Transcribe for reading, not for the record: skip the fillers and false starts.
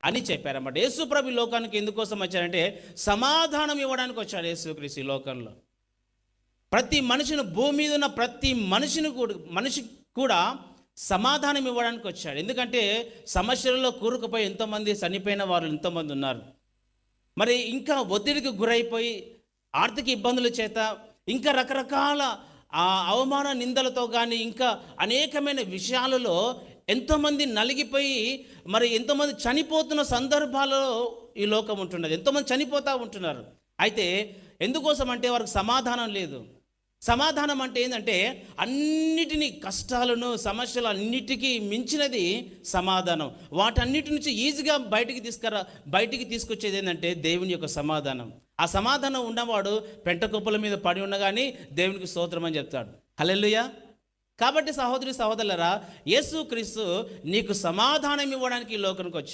అని చెప్పారన్నమాట. యేసు ప్రభు ఈ లోకానికి ఎందుకోసం వచ్చారంటే సమాధానం ఇవ్వడానికి వచ్చాడు యేసుక్రీస్తు ఈ లోకంలో. ప్రతి మనిషిని, భూమి మీద ఉన్న ప్రతి మనిషి కూడా సమాధానం ఇవ్వడానికి వచ్చాడు. ఎందుకంటే సమస్యలలో కూరుకుపోయి ఎంతోమంది చనిపోయిన వారు ఎంతోమంది ఉన్నారు. మరి ఇంకా ఒత్తిడికి గురైపోయి ఆర్థిక ఇబ్బందుల చేత ఇంకా రకరకాల అవమాన నిందలతో కానీ ఇంకా అనేకమైన విషయాలలో ఎంతోమంది నలిగిపోయి మరి ఎంతోమంది చనిపోతున్న సందర్భాలలో ఈ లోకం ఉంటున్నది. ఎంతోమంది చనిపోతూ ఉంటున్నారు. అయితే ఎందుకోసం అంటే వారికి సమాధానం లేదు. సమాధానం అంటే ఏంటంటే అన్నిటినీ, కష్టాలను, సమస్యలు అన్నిటికీ మించినది సమాధానం. వాటన్నిటి నుంచి ఈజీగా బయటికి తీసుకొచ్చేది ఏంటంటే దేవుని యొక్క సమాధానం. ఆ సమాధానం ఉన్నవాడు పెంట కుప్పల మీద పడి ఉన్న కానీ దేవునికి స్తోత్రం అని చెప్తాడు. హల్లెలూయా. కాబట్టి సహోదరి సహోదరులారా, యేసుక్రీస్తు నీకు సమాధానం ఇవ్వడానికి ఈ లోకానికి వచ్చాడు.